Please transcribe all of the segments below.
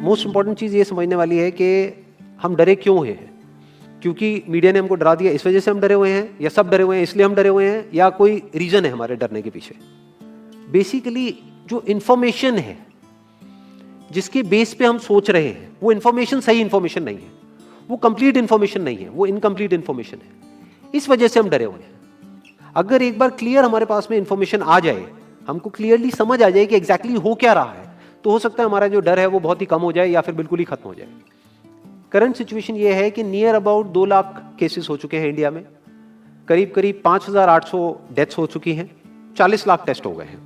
Most important चीज़ ये समझने वाली है कि हम डरे क्यों हैं। क्योंकि मीडिया ने हमको डरा दिया इस वजह से हम डरे हुए हैं, या सब डरे हुए हैं इसलिए हम डरे हुए हैं, या कोई रीजन है हमारे डरने के पीछे। बेसिकली जो इंफॉर्मेशन है जिसके बेस पे हम सोच रहे हैं वो इंफॉर्मेशन सही इंफॉर्मेशन नहीं है, वो कंप्लीट इंफॉर्मेशन नहीं है, वो इनकम्प्लीट इंफॉर्मेशन है। इस वजह से हम डरे हुए हैं। अगर एक बार क्लियर हमारे पास में इंफॉर्मेशन आ जाए, हमको क्लियरली समझ आ जाए कि एग्जैक्टली हो क्या रहा है, तो हो सकता है हमारा जो डर है वो बहुत ही कम हो जाए या फिर बिल्कुल ही खत्म हो जाए। करंट सिचुएशन ये है कि नियर अबाउट 2 लाख केसेस हो चुके हैं इंडिया में, करीब करीब 5,800 डेथ्स हो चुकी हैं, 40 लाख टेस्ट हो गए हैं।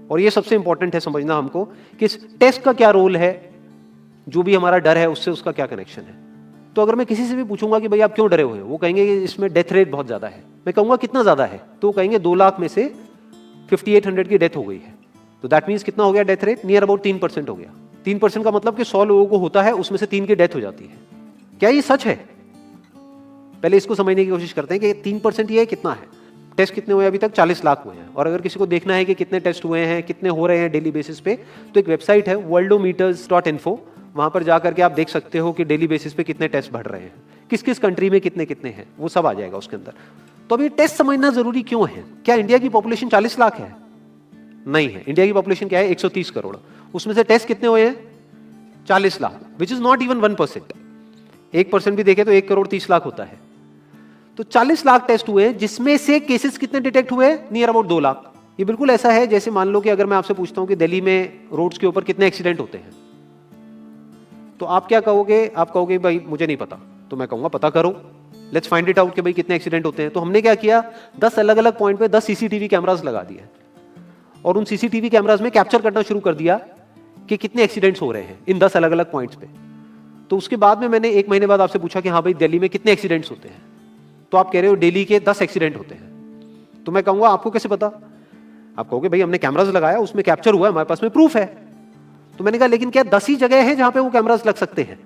और ये सबसे इंपॉर्टेंट है समझना हमको कि इस टेस्ट का क्या रोल है, जो भी हमारा डर है उससे उसका क्या कनेक्शन है। तो अगर मैं किसी से भी पूछूंगा कि भाई आप क्यों डरे हुए हो, वो कहेंगे कि इसमें डेथ रेट बहुत ज्यादा है। मैं कहूंगा कितना ज्यादा है, तो वो कहेंगे 2 लाख में से 5800 की डेथ हो गई है। तो दैट मीन्स कितना हो गया डेथ रेट, नियर अबाउट 3% हो गया। 3% का मतलब कि 100 लोगों को होता है, उसमें से 3 की डेथ हो जाती है। क्या ये सच है? पहले इसको समझने की कोशिश करते हैं कि 3% ये कितना है। टेस्ट कितने हुए अभी तक? 40 लाख हुए हैं। और अगर किसी को देखना है कि कितने टेस्ट हुए हैं, कितने हो रहे हैं डेली बेसिस पे, तो एक वेबसाइट है worldometers.info, वहां पर जाकर के आप देख सकते हो कि डेली बेसिस पे कितने टेस्ट बढ़ रहे हैं, किस किस कंट्री में कितने कितने हैं, वो सब आ जाएगा उसके अंदर। तो अभी टेस्ट समझना जरूरी क्यों है? क्या इंडिया की पॉपुलेशन 40 लाख है? नहीं है। इंडिया की पॉपुलेशन क्या है? 130 करोड़। उसमें से टेस्ट कितने हुए हैं? 40 lakh, which is not even 1%। 1% भी देखे तो 1 करोड़ 30 लाख होता है। तो 40 लाख टेस्ट हुए, जिसमें से केसेस कितने डिटेक्ट हुए? Near about 2 lakh. ये बिल्कुल ऐसा है जैसे मान लो कि अगर मैं आपसे पूछता हूं कि दिल्ली में रोड्स के ऊपर कितने एक्सीडेंट होते हैं, तो आप क्या कहोगे? आप कहोगे भाई मुझे नहीं पता। तो मैं कहूंगा पता करो, लेट्स फाइंड इट आउट कि भाई कितने एक्सीडेंट होते हैं। तो हमने क्या किया, 10 अलग अलग पॉइंट पे 10 सीसीटीवी कैमरास लगा दिए और उन सीसीटीवी कैमरास में कैप्चर करना शुरू कर दिया कि कितने एक्सीडेंट्स हो रहे हैं इन 10 अलग अलग पॉइंट्स पे। तो उसके बाद में मैंने 1 महीने बाद आपसे पूछा कि हाँ भाई दिल्ली में कितने एक्सीडेंट्स होते हैं, तो आप कह रहे हो दिल्ली के 10 एक्सीडेंट होते हैं। तो मैं कहूंगा आपको कैसे पता? आप कहोगे भाई हमने कैमरास लगाया, उसमें कैप्चर हुआ है, हमारे पास में प्रूफ है। तो मैंने कहा लेकिन क्या 10 ही जगह है जहां पे वो कैमरास लग सकते हैं?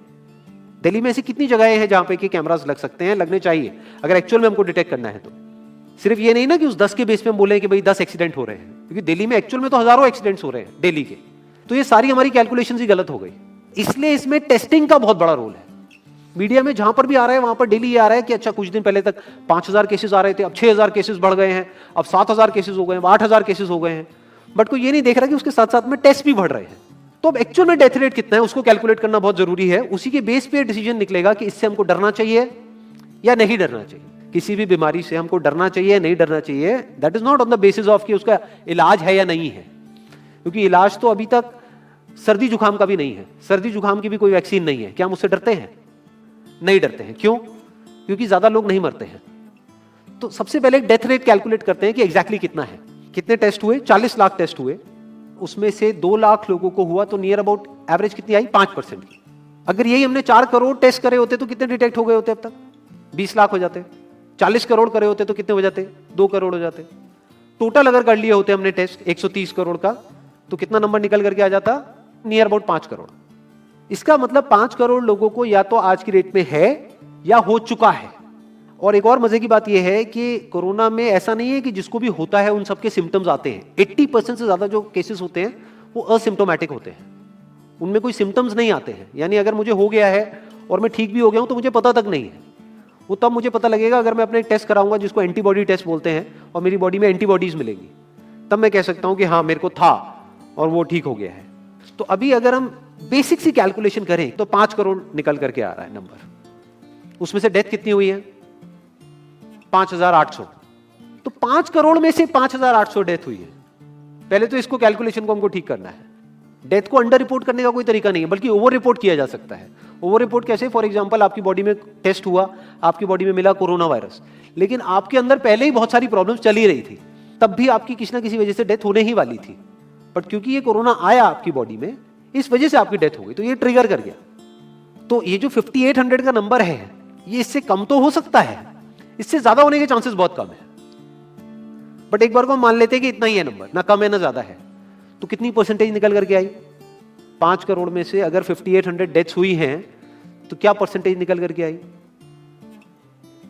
दिल्ली में ऐसी कितनी जगहें हैं जहां पे कि कैमरास लग सकते हैं, लगने चाहिए अगर एक्चुअल में हमको डिटेक्ट करना है। तो सिर्फ ये नहीं ना कि उस 10 के बेस पे हम बोले कि भाई 10 एक्सीडेंट हो रहे हैं, क्योंकि दिल्ली में एक्चुअल में तो हजारों एक्सीडेंट्स हो रहे हैं डेली के। तो ये सारी हमारी कैलकुलेशन ही गलत हो गई। इसलिए इसमें टेस्टिंग का बहुत बड़ा रोल है। मीडिया में जहां पर भी आ रहा है वहां पर डेली ये आ रहा है कि अच्छा कुछ दिन पहले तक 5,000 केसेस आ रहे थे, अब 6,000 केसेस बढ़ गए हैं, अब 7,000 केसेस हो गए हैं, 8,000 केसेस हो गए हैं। बट कोई ये नहीं देख रहा कि उसके साथ साथ में टेस्ट भी बढ़ रहे हैं। तो अब एक्चुअल में डेथ रेट कितना है उसको कैलकुलेट करना बहुत जरूरी है। उसी के बेस पे डिसीजन निकलेगा कि इससे हमको डरना चाहिए या नहीं डरना चाहिए। किसी भी बीमारी से हमको डरना चाहिए नहीं डरना चाहिए, that is not on the basis of कि उसका इलाज है या नहीं है, क्योंकि इलाज तो अभी तक सर्दी जुकाम का भी नहीं है, सर्दी जुकाम की भी कोई वैक्सीन नहीं है। क्या हम उससे डरते हैं? नहीं डरते हैं। क्यों? क्योंकि ज्यादा लोग नहीं मरते हैं। तो सबसे पहले डेथ रेट कैलकुलेट करते हैं कि एग्जैक्टली कितना है। कितने टेस्ट हुए? 40 लाख टेस्ट हुए, उसमें से 2 लाख लोगों को हुआ, तो नियर अबाउट एवरेज कितनी आई? 5% की। अगर यही हमने 4 करोड़ टेस्ट करे होते तो कितने डिटेक्ट हो गए होते? अब तक 20 लाख हो जाते। 40 करोड़ करे होते तो कितने हो जाते? 2 करोड़ हो जाते। टोटल अगर कर लिए होते हमने टेस्ट 130 करोड़ का, तो कितना नंबर निकल करके आ जाता? Near about 5 crore. इसका मतलब 5 करोड़ लोगों को या तो आज की डेट में है या हो चुका है। और एक और मजे की बात यह है कि कोरोना में ऐसा नहीं है कि जिसको भी होता है उन सबके सिम्टम्स आते हैं। 80% से ज्यादा जो केसेस होते हैं वो असिम्टोमेटिक होते हैं, उनमें कोई सिम्टम्स नहीं आते हैं। यानी अगर मुझे हो गया है और मैं ठीक भी हो गया हूं तो मुझे पता तक नहीं है। वो तब मुझे पता लगेगा अगर मैं अपने एक टेस्ट कराऊंगा जिसको एंटीबॉडी टेस्ट बोलते हैं, और मेरी बॉडी में एंटीबॉडीज मिलेगी, तब मैं कह सकता हूं कि हाँ मेरे को था और वो ठीक हो गया है। तो अभी अगर हम बेसिक सी कैलकुलेशन करें तो 5 करोड़ निकल करके आ रहा है नंबर। उसमें से डेथ कितनी हुई है? 5,800। तो 5 करोड़ में से 5,800 डेथ हुई है। पहले तो इसको कैलकुलेशन को हमको ठीक करना है। डेथ को अंडर रिपोर्ट करने का कोई तरीका नहीं है, बल्कि ओवर रिपोर्ट किया जा सकता है। ओवर रिपोर्ट कैसे? फॉर एग्जांपल आपकी बॉडी में टेस्ट हुआ, आपकी बॉडी में मिला कोरोना वायरस, लेकिन आपके अंदर पहले ही बहुत सारी प्रॉब्लम्स चली रही थी, तब भी आपकी किसी ना किसी वजह से डेथ होने ही वाली थी। बट क्योंकि ये कोरोना आया आपकी बॉडी में, इस वजह से आपकी डेथ हो गई, तो ये ट्रिगर कर गया। तो ये जो 5800 का नंबर है, ये इससे कम तो हो सकता है, इससे ज्यादा होने के चांसेस बहुत कम है। बट एक बार को हम मान लेते हैं कि इतना ही है नंबर, ना कम है ना ज्यादा है, तो कितनी परसेंटेज निकल करके आई? 5 करोड़ में से अगर 5800 डेथ्स हुई हैं तो क्या परसेंटेज निकल करके आई?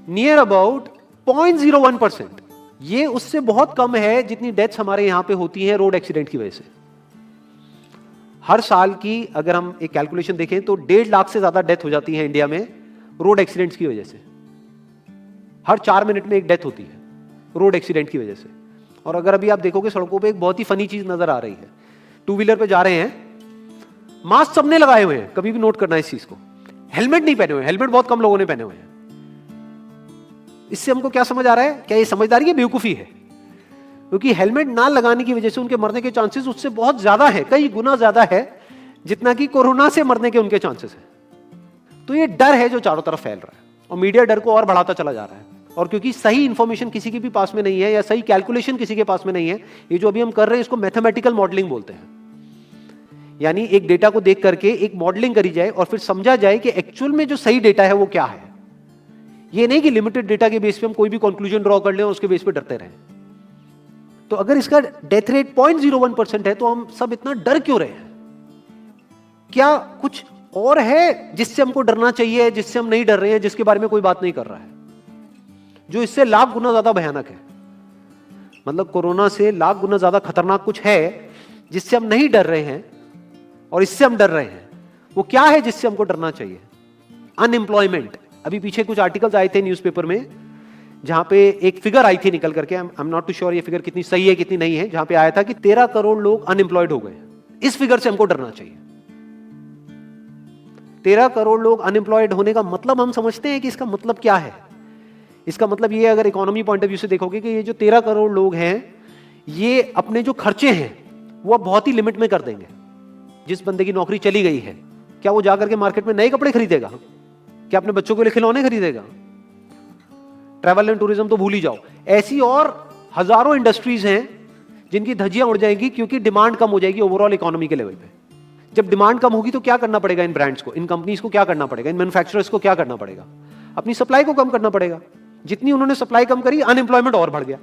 Near about 0.01%। ये उससे बहुत कम है जितनी डेथ्स हमारे यहां पे होती हैं रोड एक्सीडेंट की वजह से। हर साल की अगर हम एक कैलकुलेशन देखें तो 1.5 लाख से ज्यादा डेथ हो जाती है इंडिया में रोड एक्सीडेंट्स की वजह से। हर 4 मिनट में एक डेथ होती है रोड एक्सीडेंट की वजह से। और अगर अभी आप देखोगे सड़कों पे एक बहुत ही फनी चीज नजर आ रही है, टू व्हीलर पे जा रहे हैं, मास्क सबने लगाए हुए हैं, कभी भी नोट करना इस चीज को, हेलमेट नहीं पहने हुए, हेलमेट बहुत कम लोगों ने पहने हुए हैं। इससे हमको क्या समझ आ रहा है, क्या ये समझदारी है, बेवकूफी है? क्योंकि हेलमेट ना लगाने की वजह से उनके मरने के चांसेस उससे बहुत ज्यादा है, कई गुना ज्यादा है जितना कि कोरोना से मरने के उनके चांसेस है। तो ये डर है जो चारों तरफ फैल रहा है और मीडिया डर को और बढ़ाता चला जा रहा है। और क्योंकि सही इंफॉर्मेशन किसी के भी पास में नहीं है या सही कैलकुलेशन किसी के पास में नहीं है, ये जो अभी हम कर रहे हैं इसको मैथमेटिकल मॉडलिंग बोलते हैं। यानी एक डेटा को देख करके एक मॉडलिंग करी जाए और फिर समझा जाए कि एक्चुअल में जो सही डेटा है वो क्या है। ये नहीं कि लिमिटेड डेटा के बेस पे हम कोई भी कंक्लूजन ड्रॉ कर लें और उसके बेस पे डरते रहें। तो अगर इसका डेथ रेट 0.01% है तो हम सब इतना डर क्यों रहे हैं? क्या कुछ और है जिससे हमको डरना चाहिए, जिससे हम नहीं डर रहे हैं, जिसके बारे में कोई बात नहीं कर रहा है, जो इससे लाख गुना ज्यादा भयानक है? मतलब कोरोना से लाख गुना ज्यादा खतरनाक कुछ है जिससे हम नहीं डर रहे हैं और इससे हम डर रहे हैं। वो क्या है जिससे हमको डरना चाहिए? अनएम्प्लॉयमेंट। अभी पीछे कुछ आर्टिकल्स आए थे न्यूज़पेपर में जहां पे एक फिगर आई थी निकल करके, I am not too sure ये फिगर कितनी सही है कितनी नहीं है, जहां पे आया था कि 13 करोड़ लोग अनएम्प्लॉयड हो गए। इस फिगर से हमको डरना चाहिए। 13 करोड़ लोग अनएम्प्लॉयड होने का मतलब हम समझते हैं कि इसका मतलब क्या है? इसका मतलब ये, अगर इकोनॉमी पॉइंट ऑफ व्यू से देखोगे, कि ये जो 13 करोड़ लोग हैं ये अपने जो खर्चे हैं वो अब बहुत ही लिमिट में कर देंगे। जिस बंदे की नौकरी चली गई है, क्या वो जाकर के मार्केट में नए कपड़े खरीदेगा? क्या अपने बच्चों के लिए खिलौने खरीदेगा? ट्रैवल एंड टूरिज्म तो भूल ही जाओ। ऐसी और हजारों इंडस्ट्रीज हैं जिनकी धज्जियां उड़ जाएंगी क्योंकि डिमांड कम हो जाएगी ओवरऑल इकोनॉमी के लेवल पे। जब डिमांड कम होगी तो क्या करना पड़ेगा इन ब्रांड्स को, इन कंपनीज को क्या करना पड़ेगा, इन मैन्युफैक्चरर्स को क्या करना पड़ेगा? अपनी सप्लाई को कम करना पड़ेगा। जितनी उन्होंने सप्लाई कम करी, अनएम्प्लॉयमेंट और बढ़ गया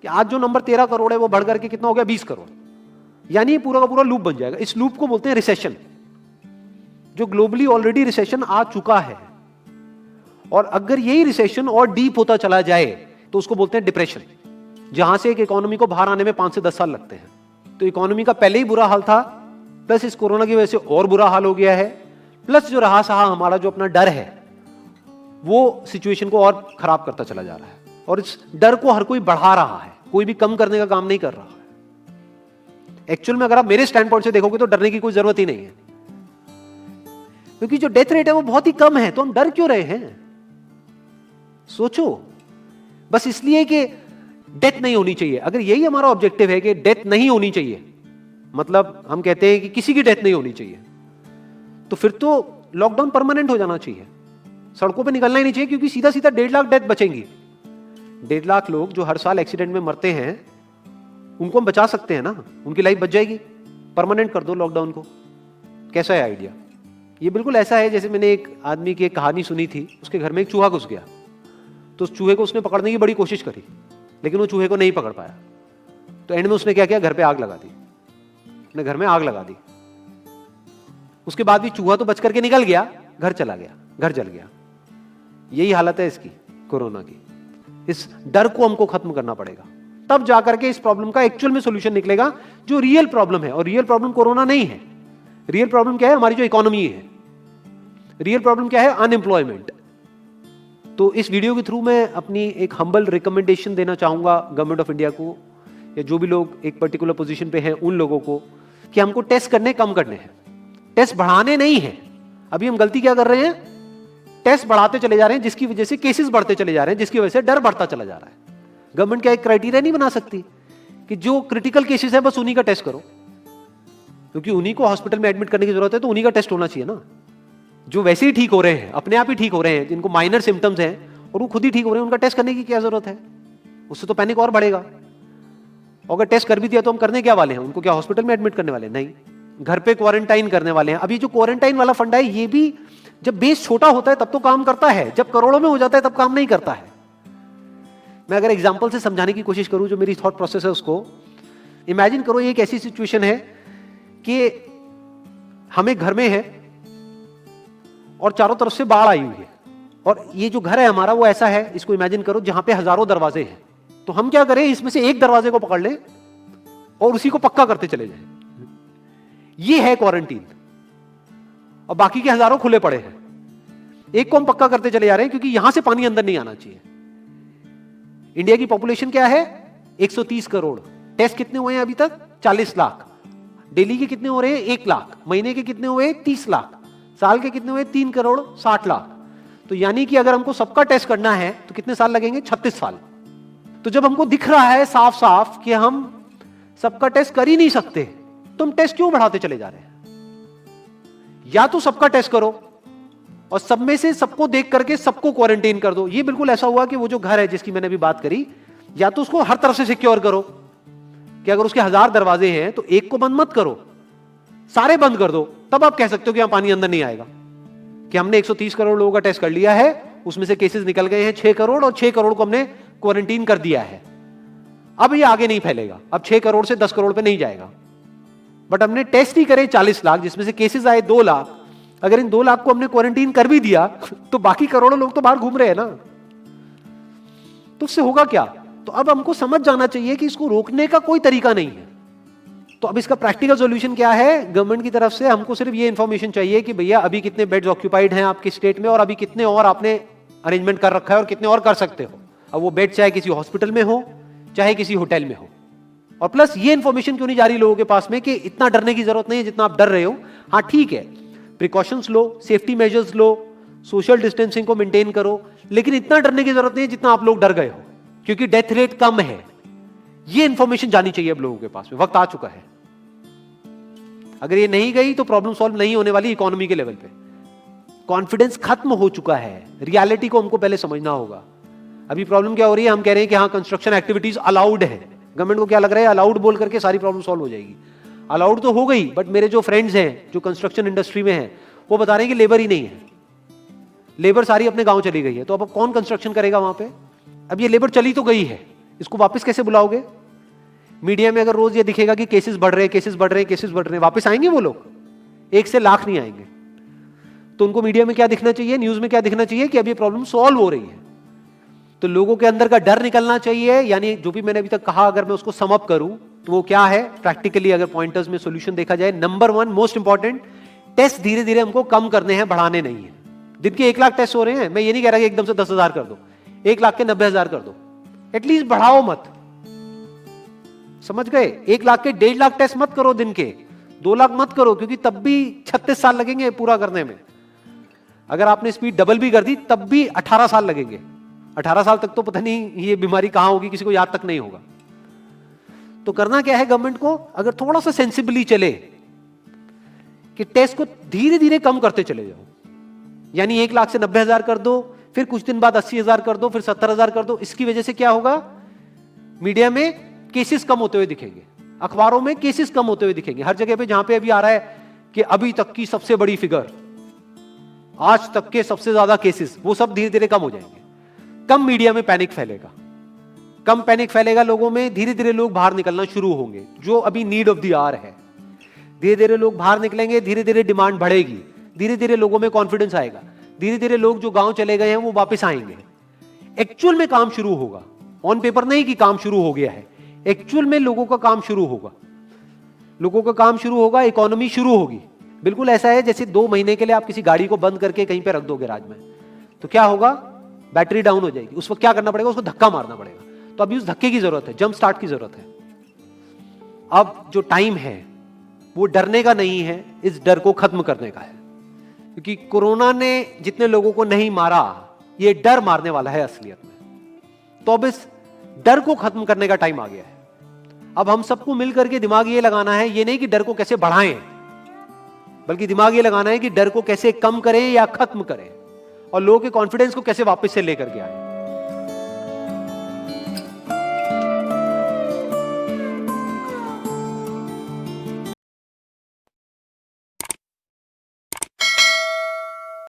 कि आज जो नंबर 13 करोड़ है वो बढ़ करके कितना हो गया, 20 करोड़। यानी पूरा का पूरा लूप बन जाएगा। इस लूप को बोलते हैं रिसेशन, जो ग्लोबली ऑलरेडी रिसेशन आ चुका है। और अगर यही रिसेशन और डीप होता चला जाए तो उसको बोलते हैं डिप्रेशन, जहां से एक इकोनॉमी को बाहर आने में 5 से 10 साल लगते हैं। तो इकोनॉमी का पहले ही बुरा हाल था, प्लस इस कोरोना की वजह से और बुरा हाल हो गया है, प्लस जो रहा सहा हमारा जो अपना डर है वो सिचुएशन को और खराब करता चला जा रहा है। और इस डर को हर कोई बढ़ा रहा है, कोई भी कम करने का काम नहीं कर रहा है। एक्चुअल में अगर आप मेरे स्टैंड पॉइंट से देखोगे तो डरने की कोई जरूरत ही नहीं है, क्योंकि जो डेथ रेट है वो बहुत ही कम है। तो हम डर क्यों रहे हैं? सोचो। बस इसलिए कि डेथ नहीं होनी चाहिए। अगर यही हमारा ऑब्जेक्टिव है कि डेथ नहीं होनी चाहिए, मतलब हम कहते हैं कि किसी की डेथ नहीं होनी चाहिए, तो फिर तो लॉकडाउन परमानेंट हो जाना चाहिए, सड़कों पे निकलना ही नहीं चाहिए, क्योंकि सीधा सीधा 1.5 लाख डेथ बचेंगी। 1.5 लाख लोग जो हर साल एक्सीडेंट में मरते हैं उनको हम बचा सकते हैं ना, उनकी लाइफ बच जाएगी। परमानेंट कर दो लॉकडाउन को। कैसा है आइडिया? ये बिल्कुल ऐसा है जैसे मैंने एक आदमी की एक कहानी सुनी थी, उसके घर में एक चूहा घुस गया, तो उस चूहे को उसने पकड़ने की बड़ी कोशिश करी, लेकिन वो चूहे को नहीं पकड़ पाया। तो एंड में उसने क्या किया, घर पे आग लगा दी, अपने घर में आग लगा दी। उसके बाद भी चूहा तो बच करके निकल गया, घर चला गया, घर जल गया। यही हालत है इसकी, कोरोना की। इस डर को हमको खत्म करना पड़ेगा, तब जाकर के इस प्रॉब्लम का एक्चुअल में सॉल्यूशन निकलेगा, जो रियल प्रॉब्लम है। और रियल प्रॉब्लम कोरोना नहीं है। रियल प्रॉब्लम क्या है? हमारी जो इकोनॉमी है। रियल प्रॉब्लम क्या है? अनएम्प्लॉयमेंट। तो इस वीडियो के थ्रू मैं अपनी एक हम्बल रिकमेंडेशन देना चाहूंगा गवर्नमेंट ऑफ इंडिया को, या जो भी लोग एक पर्टिकुलर पोजीशन पे हैं उन लोगों को, कि हमको टेस्ट करने कम करने हैं, टेस्ट बढ़ाने नहीं है। अभी हम गलती क्या कर रहे हैं? टेस्ट बढ़ाते चले जा रहे हैं, जिसकी वजह से केसेस बढ़ते चले जा रहे हैं, जिसकी वजह से डर बढ़ता चला जा रहा है। गवर्नमेंट क्या एक क्राइटेरिया नहीं बना सकती कि जो क्रिटिकल केसेस है बस उन्हीं का टेस्ट करो, क्योंकि उन्हीं को हॉस्पिटल में एडमिट करने की जरूरत है, तो उन्हीं का टेस्ट होना चाहिए ना। जो वैसे ही ठीक हो रहे हैं, अपने आप ही ठीक हो रहे हैं, जिनको माइनर सिम्टम्स हैं और वो खुद ही ठीक हो रहे हैं, उनका टेस्ट करने की क्या जरूरत है? उससे तो पैनिक और बढ़ेगा। और अगर टेस्ट कर भी दिया तो हम करने क्या वाले हैं? उनको क्या हॉस्पिटल में एडमिट करने वाले? नहीं, घर पे क्वारंटाइन करने वाले हैं। अभी जो क्वारंटाइन वाला फंडा है, ये भी जब बेस छोटा होता है तब तो काम करता है, जब करोड़ों में हो जाता है तब काम नहीं करता है। मैं अगर एग्जांपल से समझाने की कोशिश करूं, जो मेरी थॉट प्रोसेस है उसको इमेजिन करो। ये एक ऐसी सिचुएशन है कि हम एक घर में है और चारों तरफ से बाढ़ आई हुई है, और ये जो घर है हमारा वो ऐसा है, इसको इमेजिन करो, जहां पे हजारों दरवाजे हैं। तो हम क्या करें, इसमें से एक दरवाजे को पकड़ लें और उसी को पक्का करते चले जाएं। ये है क्वारंटीन, और बाकी के हजारों खुले पड़े हैं। एक को हम पक्का करते चले जा रहे हैं क्योंकि यहां से पानी अंदर नहीं आना चाहिए। इंडिया की पॉपुलेशन क्या है? 130 करोड़। टेस्ट कितने हुए हैं अभी तक? 40 लाख। डेली के कितने हो रहे हैं? 1 लाख। महीने के कितने हुए? 30 लाख। साल के कितने हुए? 3 करोड़ 60 लाख। तो यानी कि अगर हमको सबका टेस्ट करना है तो कितने साल लगेंगे? 36 साल। तो जब हमको दिख रहा है साफ साफ कि हम सबका टेस्ट कर ही नहीं सकते, तो हम टेस्ट क्यों बढ़ाते चले जा रहे हैं? या तो सबका टेस्ट करो और सब में से सबको देख करके सबको क्वारंटाइन कर दो। ये बिल्कुल ऐसा हुआ कि वो जो घर है जिसकी मैंने अभी बात करी, या तो उसको हर तरफ से सिक्योर करो कि अगर उसके 1000 दरवाजे हैं तो एक को बंद मत करो, सारे बंद कर दो। तब आप कह सकते हो कि यहां पानी अंदर नहीं आएगा, कि हमने 130 करोड़ लोगों का टेस्ट कर लिया है, उसमें से केसेस निकल गए हैं 6 करोड़ और 6 करोड़ को हमने क्वारंटीन कर दिया है, अब ये आगे नहीं फैलेगा, अब 6 करोड़ से 10 करोड़ पे नहीं जाएगा। बट हमने टेस्ट ही करे 40 लाख, जिसमें से केसेस आए 2 लाख। अगर इन 2 लाख को हमने क्वारंटीन कर भी दिया तो बाकी करोड़ों लोग तो बाहर घूम रहे हैं ना, तो उससे होगा क्या? तो अब हमको समझ जाना चाहिए कि इसको रोकने का कोई तरीका नहीं है। तो अब इसका प्रैक्टिकल सॉल्यूशन क्या है? गवर्नमेंट की तरफ से हमको सिर्फ ये इंफॉर्मेशन चाहिए कि भैया अभी कितने बेड्स ऑक्यूपाइड हैं आपके स्टेट में, और अभी कितने और आपने अरेंजमेंट कर रखा है और कितने और कर सकते हो। अब वो बेड चाहे किसी हॉस्पिटल में हो चाहे किसी होटल में हो। और प्लस ये इंफॉर्मेशन क्यों नहीं जा रही लोगों के पास में कि इतना डरने की जरूरत नहीं है जितना आप डर रहे हो। हाँ ठीक है, प्रिकॉशंस लो, सेफ्टी मेजर्स लो, सोशल डिस्टेंसिंग को मेंटेन करो, लेकिन इतना डरने की जरूरत नहीं है जितना आप लोग डर गए हो, क्योंकि डेथ रेट कम है। ये इंफॉर्मेशन जानी चाहिए अब लोगों के पास में, वक्त आ चुका है। अगर ये नहीं गई तो प्रॉब्लम सॉल्व नहीं होने वाली इकोनॉमी के लेवल पे। कॉन्फिडेंस खत्म हो चुका है, रियलिटी को हमको पहले समझना होगा। अभी प्रॉब्लम क्या हो रही है? हम कह रहे हैं कि हाँ कंस्ट्रक्शन एक्टिविटीज अलाउड है। गवर्नमेंट को क्या लग रहा है? अलाउड बोल करके सारी प्रॉब्लम सॉल्व हो जाएगी। अलाउड तो हो गई, बट मेरे जो फ्रेंड्स हैं जो कंस्ट्रक्शन इंडस्ट्री में हैं वो बता रहे हैं कि लेबर ही नहीं है, लेबर सारी अपने गांव चली गई है। तो अब कौन कंस्ट्रक्शन करेगा वहां पे? अब ये लेबर चली तो गई है, इसको वापस कैसे बुलाओगे? मीडिया में अगर रोज ये दिखेगा कि केसेस बढ़ रहे हैं, केसेस बढ़ रहे हैं, केसेस बढ़ रहे हैं, वापस आएंगे वो लोग? 1 से लाख नहीं आएंगे। तो उनको मीडिया में क्या दिखना चाहिए, न्यूज में क्या दिखना चाहिए? कि अब ये प्रॉब्लम सॉल्व हो रही है। तो लोगों के अंदर का डर निकलना चाहिए। यानी जो भी मैंने अभी तक कहा, अगर मैं उसको सम अप करूं तो वो क्या है प्रैक्टिकली, अगर पॉइंटर्स में सॉल्यूशन देखा जाए। नंबर 1 मोस्ट इंपॉर्टेंट, टेस्ट धीरे धीरे हमको कम करने हैं, बढ़ाने नहीं है। दिन के 1 लाख टेस्ट हो रहे हैं, मैं ये नहीं कह रहा कि एकदम से 10,000 कर दो, 1 लाख के 90,000 कर दो, एटलीस्ट बढ़ाओ मत। समझ गए? 1 लाख के 1.5 लाख टेस्ट मत करो दिन के, 2 लाख मत करो, क्योंकि तब भी 36 साल लगेंगे पूरा करने में। अगर आपने स्पीड डबल भी कर दी तब भी 18 साल लगेंगे। 18 साल तक तो पता नहीं ये बीमारी कहां होगी, किसी को याद तक नहीं होगा। तो करना क्या है गवर्नमेंट को? अगर थोड़ा सा सेंसिबली चले कि टेस्ट को धीरे धीरे कम करते चले जाओ, यानी 1 लाख से 90,000 कर दो, फिर कुछ दिन बाद 80,000 कर दो, फिर 70,000 कर दो। इसकी वजह से क्या होगा? मीडिया में केसेस कम होते हुए दिखेंगे, अखबारों में केसेस कम होते हुए दिखेंगे, हर जगह पे जहां पे अभी आ रहा है कि अभी तक की सबसे बड़ी फिगर, आज तक के सबसे ज्यादा केसेस, वो सब धीरे धीरे कम हो जाएंगे। कम मीडिया में पैनिक फैलेगा, कम पैनिक फैलेगा लोगों में, धीरे धीरे लोग बाहर निकलना शुरू होंगे, जो अभी नीड ऑफ द आवर है। धीरे धीरे लोग बाहर निकलेंगे, धीरे धीरे डिमांड बढ़ेगी, धीरे धीरे लोगों में कॉन्फिडेंस आएगा, धीरे धीरे लोग जो गांव चले गए हैं वो वापस आएंगे। एक्चुअल में काम शुरू होगा, ऑन पेपर नहीं कि काम शुरू हो गया है, एक्चुअल में लोगों का काम शुरू होगा, लोगों का काम शुरू होगा, इकोनॉमी शुरू होगी। बिल्कुल ऐसा है जैसे 2 महीने के लिए आप किसी गाड़ी को बंद करके कहीं पे रख दोगे राज में, तो क्या होगा? बैटरी डाउन हो जाएगी। उस वक्त क्या करना पड़ेगा? उसको धक्का मारना पड़ेगा। तो अभी उस धक्के की जरूरत है, जंप स्टार्ट की जरूरत है। अब जो टाइम है वो डरने का नहीं है, इस डर को खत्म करने का है। क्योंकि कोरोना ने जितने लोगों को नहीं मारा, ये डर मारने वाला है असलियत में। तो अब इस डर को खत्म करने का टाइम आ गया है। अब हम सबको मिलकर के दिमाग ये लगाना है, ये नहीं कि डर को कैसे बढ़ाएं, बल्कि दिमाग ये लगाना है कि डर को कैसे कम करें या खत्म करें, और लोगों के कॉन्फिडेंस को कैसे वापस से लेकर के आए।